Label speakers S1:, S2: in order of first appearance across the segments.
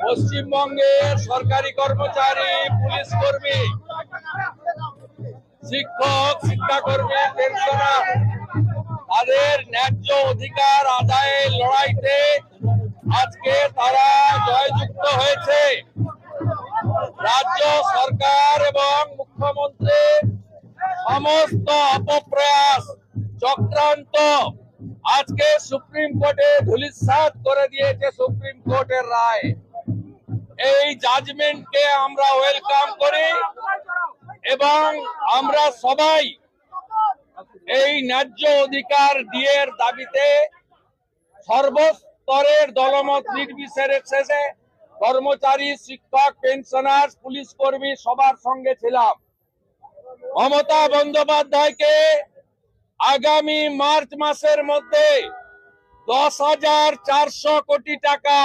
S1: পশ্চিমবঙ্গের সরকারি কর্মচারী, পুলিশ কর্মী, শিক্ষক, শিক্ষাকর্মী, পেনশনার তাদের ন্যায্য অধিকার আদায়ের লড়াইতে আজকে তারা জয়যুক্ত হয়েছে। রাজ্য সরকার এবং মুখ্যমন্ত্রীর সমস্ত অপপ্রয়াস, চক্রান্ত আজকে সুপ্রিম কোর্টে ধূলিসাৎ করে দিয়েছে সুপ্রিম কোর্টের রায়। এই জাজমেন্টকে আমরা ওয়েলকাম করি এবং আমরা সবাই এই ন্যায্য অধিকার দিয়ের দাবিতে সর্বস্তরের দলমত নির্বিশেষে কর্মচারী, শিক্ষক, পেনশনার, পুলিশ কর্মী সবার সঙ্গে ছিলাম। মমতা বন্দ্যোপাধ্যায়কে আগামী মার্চ মাসের মধ্যে 10,400 কোটি টাকা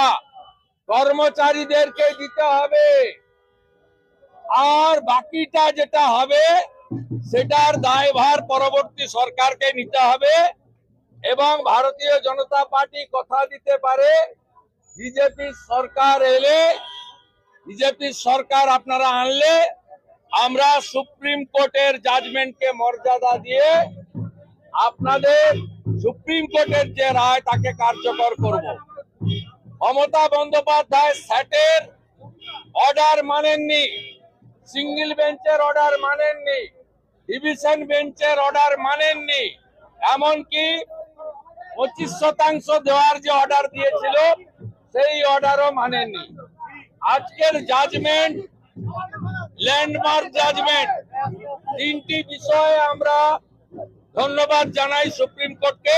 S1: কর্মচারীদেরকে দিতে হবে, আর বাকিটা যেটা হবে সেটার দায়ভার পরবর্তী সরকারকে নিতে হবে। এবং ভারতীয় জনতা পার্টি কথা দিতে পারে, বিজেপি সরকার এলে, বিজেপি সরকার আপনারা আনলে আমরা সুপ্রিম কোর্টের জাজমেন্টকে মর্যাদা দিয়ে আপনাদের সুপ্রিম কোর্টের যে রায় তাকে কার্যকর করব। মমতা বন্দ্যোপাধ্যায় স্যাটের অর্ডার মানেননি, সিঙ্গেল বেঞ্চের অর্ডার মানেননি, ডিভিশন বেঞ্চের অর্ডার মানেননি, এমনকি 25% দেওয়ার যে অর্ডার দিয়েছিল সেই অর্ডারও মানেননি। আজকের জাজমেন্ট ল্যান্ডমার্ক জাজমেন্ট। তিনটি বিষয়ে আমরা ধন্যবাদ জানাই সুপ্রিম কোর্টকে।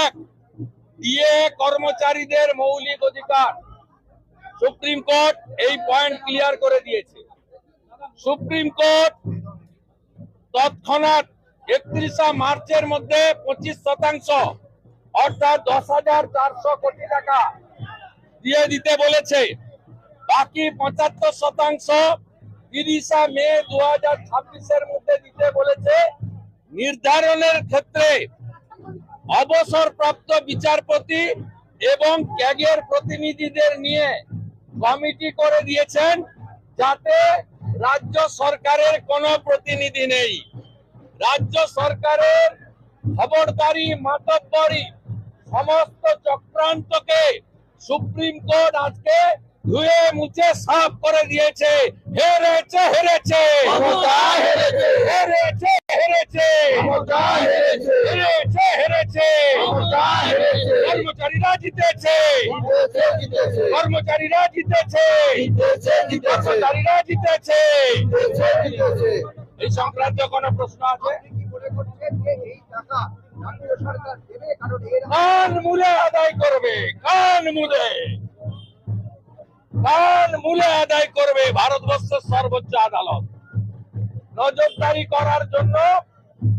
S1: এক, ডিএ কর্মচারীদের মৌলিক অধিকার, সুপ্রিম কোর্ট এই পয়েন্ট ক্লিয়ার করে দিয়েছে। সুপ্রিম কোর্ট তৎক্ষণাৎ 31 মার্চের মধ্যে 25% অর্থাৎ 10,400 কোটি টাকা দিয়ে দিতে বলেছে। বাকি 75% 30 মে 2026-এর মধ্যে দিতে বলেছে। নির্ধারণের ক্ষেত্রে অবসরপ্রাপ্ত বিচারপতি এবং ক্যাগের প্রতিনিধিদের নিয়ে কমিটি করে দিয়েছেন, যাতে রাজ্য সরকারের কোনো প্রতিনিধি নেই। রাজ্য সরকারের খবরদারি, মাতব্বরি, সমস্ত চক্রান্তকে সুপ্রিম কোর্ট আজকে ধুয়ে মুছে সাফ করে দিয়েছে। হেরেছে, হেরেছে, হেরেছে, হেরেছে, হেরেছে, হেরেছে। কর্মচারীরা জিতেছে, কর্মচারীরা জিতেছে, কর্মচারীরা জিতেছে। এই সংক্রান্ত কোনো প্রশ্ন আছে? কান মুলে আদায় করবে, কান মুলে, কান মুলে আদায় করবে ভারতবর্ষের সর্বোচ্চ আদালত। নজরদারি করার জন্য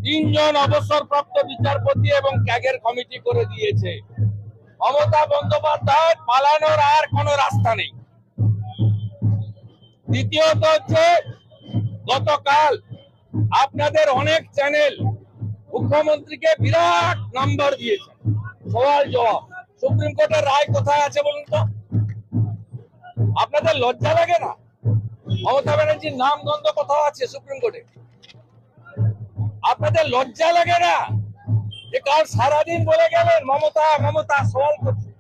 S1: 3 জন অবসরপ্রাপ্ত বিচারপতি এবং ক্যাগের কমিটি করে দিয়েছে। মমতা বন্দ্যোপাধ্যায় পালানোর আর কোনো রাস্তা নেই। দ্বিতীয়ত হচ্ছে, গতকাল আপনাদের অনেক চ্যানেল মুখ্যমন্ত্রীকে বিরাট নাম্বার দিয়েছে, সওয়াল জবাব। সুপ্রিম কোর্টের রায় কোথায় আছে বলুন তো? আপনাদের লজ্জা লাগে না? মমতা ব্যানার্জির নাম গন্ধ কোথাও আছে সুপ্রিম কোর্টে? আপনাদের লজ্জা লাগে না যে কাল সারাদিন বলে গেলেন মমতা মমতা? সওয়াল করছে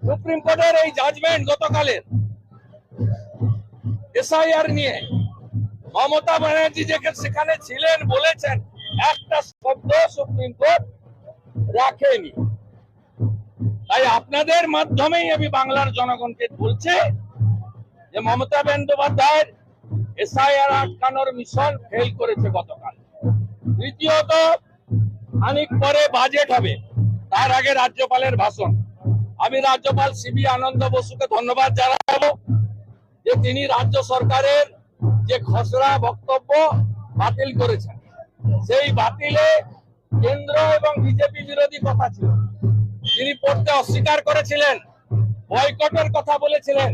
S1: সুপ্রিম কোর্টের এই জাজমেন্ট গতকালের এসআইআর নিয়ে। মমতা ব্যানার্জি সেখানে ছিলেন, বলেছেন, একটা শব্দ সুপ্রিম কোর্ট রাখেনি। তাই আপনাদের মাধ্যমেই আমি বাংলার জনগণকে বলছি যে মমতা বন্দ্যোপাধ্যায়ের এসআইআর আটকানোর মিশন ফেল করেছে গতকাল। তৃতীয়ত, খানিক পরে বাজেট হবে, তার আগে রাজ্যপালের ভাষণ। আমি রাজ্যপাল সিবি আনন্দ বসুকে ধন্যবাদ জানাবো যে তিনি রাজ্য সরকারের যে খসড়া বক্তব্য বাতিল করেছেন। সেই বাতিলে কেন্দ্র এবং বিজেপি বিরোধী কথা ছিল, তিনি পড়তে অস্বীকার করেছিলেন, বয়কটের কথা বলেছিলেন।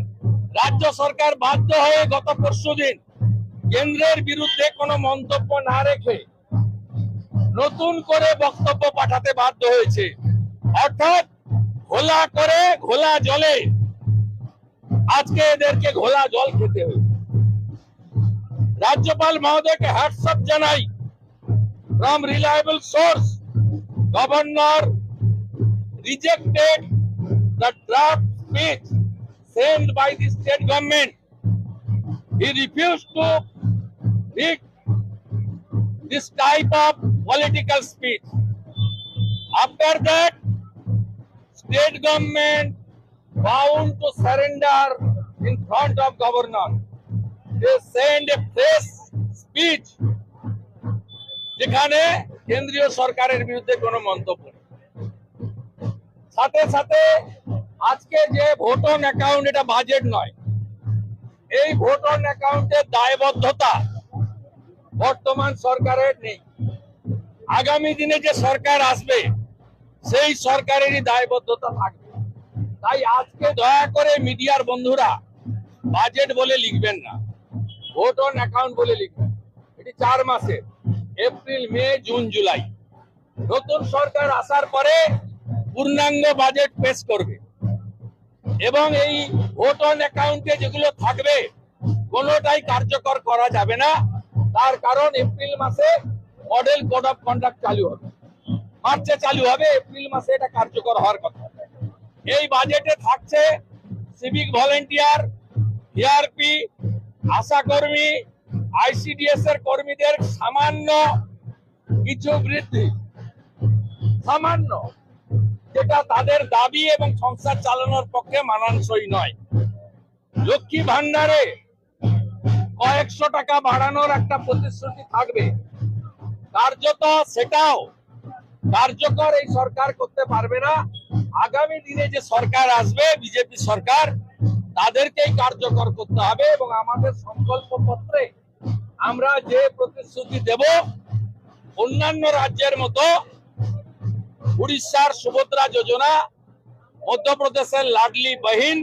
S1: রাজ্য সরকার বাধ্য হয়ে গত পরশুদিন কেন্দ্রের বিরুদ্ধে কোনো মন্তব্য না রেখে নতুন করে বক্তব্য পাঠাতে বাধ্য হয়েছে। অর্থাৎ ঘোলা করে ঘোলা জলে আজকে এদেরকে ঘোলা জল খেতে হয়েছে। রাজ্যপাল মহোদয়কে হ্যাটসঅ্যাপ জানাই। From reliable source, governor rejected the draft speech sent by the state government. He refused to read this type of political speech. After that, state government bound to surrender in front of governor. They send a press speech যেখানে কেন্দ্রীয় সরকারের বিরুদ্ধে কোনো মন্তব্য নেই। সাথে সাথে আজকে যে ভোট অন অ্যাকাউন্ট, এটা বাজেট নয়, এই ভোট অন অ্যাকাউন্টের দায়বদ্ধতা বর্তমান সরকারের নেই। আগামী দিনে যে সরকার আসবে সেই সরকারেরই দায়বদ্ধতা থাকবে। তাই আজকে দয়া করে মিডিয়ার বন্ধুরা বাজেট বলে লিখবেন না, ভোট অন অ্যাকাউন্ট বলে লিখবেন। এটি 4 মাসের, এপ্রিল, মে, জুন, জুলাই। নতুন সরকার আসার পরে পূর্ণাঙ্গ বাজেট পেশ করবে এবং এই ভোট অন অ্যাকাউন্টে যেগুলো থাকবে কোনোটাই কার্যকর করা যাবে না। তার কারণ এপ্রিল মাসে মডেল কোড অফ কন্ডাক্ট চালু হবে, মার্চে চালু হবে, এপ্রিল মাসে এটা কার্যকর হওয়ার কথা। এই বাজেটে থাকছে সিভিক ভলেন্টিয়ার, ভিআরপি, আশাকর্মী, আইসিডিএস এর কর্মীদের সামান্য কিছু বৃদ্ধি, সামান্য, যেটা তাদের দাবি এবং সংসার চালানোর পক্ষে মানানসই নয়। লক্ষ্মী ভান্ডারে কয়েকশো টাকা বাড়ানোর একটা প্রতিশ্রুতি থাকবে, কার্যত সেটাও কার্যকর এই সরকার করতে পারবে না। আগামী দিনে যে সরকার আসবে, বিজেপি সরকার, তাদেরকেই কার্যকর করতে হবে। এবং আমাদের সংকল্প পত্রে আমরা যে প্রতিশ্রুতি দেব, অন্যান্য রাজ্যের মতো উড়িষ্যার সুভদ্রা যোজনা, মধ্যপ্রদেশের লাডলি বহিন,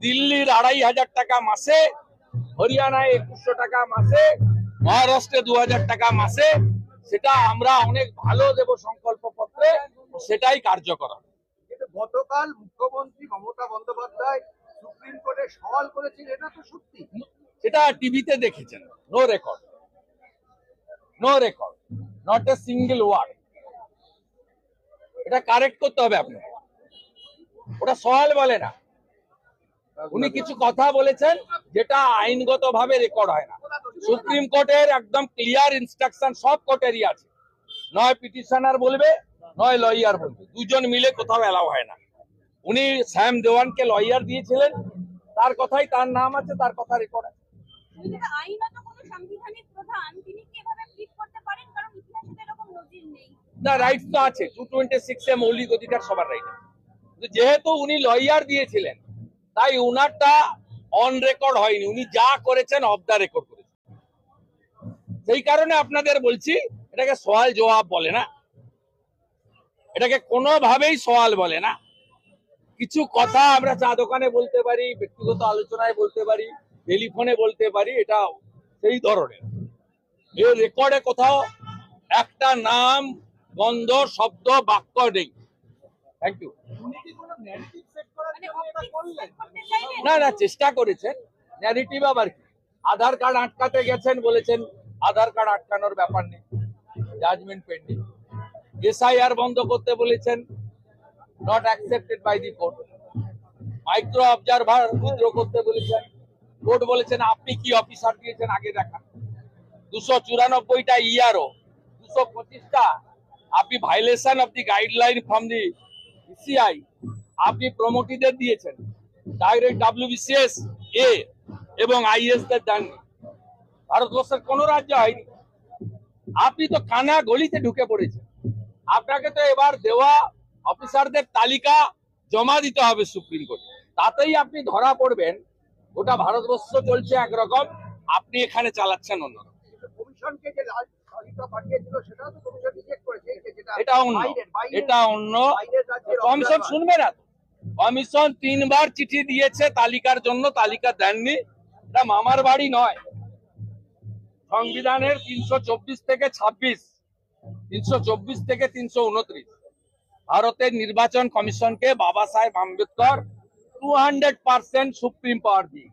S1: দিল্লির 2500 টাকা মাসে, হরিয়ানায় 2100 টাকা মাসে, মহারাষ্ট্রে 2000 টাকা মাসে, সেটা আমরা অনেক ভালো দেব সংকল্প পত্রে, সেটাই কার্যকর হবে।
S2: কিন্তু গতকাল মুখ্যমন্ত্রী মমতা বন্দ্যোপাধ্যায় সুপ্রিম কোর্টে সওয়াল করেছিলেন, এটা তো সত্যি?
S1: সেটা টিভিতে দেখেছেন, no record, no record, not a single word. এটা কারেক্ট করতে হবে আপনাকে, ওটা সওয়াল বলে না। উনি কিছু কথা বলেছেন যেটা আইনগতভাবে রেকর্ড হয় না। সুপ্রিম কোর্টের একদম ক্লিয়ার ইনস্ট্রাকশন সব কোর্টেরই আছে, নয় পিটিশনার বলবে নয় লয়ার বলবে, দুজন মিলে কোথাও এলাও হয় না। উনি শ্যাম দেওয়ানকে লয়ার দিয়েছিলেন, তার কথাই, তার নাম আছে, তার কথা রেকর্ড আছে।
S3: আইনত কোনো সাংবিধানিক প্রধান তিনি কি এভাবে প্লিট করতে পারেন? কারণ ইতিহাসে এরকম নজির নেই।
S1: না, রাইটস তো আছে, 226 এ মৌলিক অধিকার সবার রাইট আছে। যেহেতু উনি লয়ার দিয়েছিলেন তাই উনারটা অন রেকর্ড হয়নি, উনি যা করেছেন অফ দা রেকর্ড করেছেন। সেই কারণে আপনাদের বলছি, এটাকে সওয়াল জবাব বলে না, এটাকে কোনোভাবেই সওয়াল বলে না। কিছু কথা আমরা চা দোকানে বলতে পারি, ব্যক্তিগত আলোচনায় বলতে পারি, টেলিফোনে বলতে পারি, এটা সেই ধরনের। এই রেকর্ডে কোথাও একটা নাম, গন্ধ, শব্দ, বাক্য নেই। Thank you. না না, চেষ্টা করেছেন, ন্যারেটিভ আবার কি? আধার কার্ড আটকাতে গেছেন, বলেছেন আধার কার্ড আটকানোর ব্যাপার নেই, জাজমেন্ট পেন্ডিং। এসআইআর বন্ধ করতে বলেছেন, not accepted by the court. Micro observer withdraw করতে বলেছেন, কোর্ট বলেছেন আপনি কি অফিসার দিয়েছেন আগে দেখান। 294টা ইআরও, 225টা আপনি violation of the guideline from the ECI আপনি প্রমোটিদের দিয়েছেন, ডাইরেক্ট WBCS এ এবং আইএস দের দেননি। ভারতবর্ষের কোন রাজ্য হয়নি। আপনি তো কানা গলিতে ঢুকে পড়েছেন। আপনাকে তো এবার দেওয়া অফিসারদের তালিকা জমা দিতে হবে সুপ্রিম কোর্টে, তাতেই আপনি ধরা পড়বেন। গোটা ভারতবর্ষ চলছে একরকম, আপনি এখানে চালাচ্ছেন অন্যরকম।
S2: কমিশনকে যে তালিকা পাঠিয়েছিল সেটাও তো কমিশন রিজেক্ট করেছে।
S1: এটা অন্য, এটা অন্য। কমিশন শুনবে না, কমিশন 3 বার চিঠি দিয়েছে তালিকার জন্য, তালিকা দেননি। এটা মামার বাড়ি নয়। সংবিধানের 324 থেকে 26, 324 থেকে 329 ভারতের নির্বাচন কমিশনকে বাবা সাহেব আম্বেদকর 200% সুপ্রিম পাওয়ার দিয়ে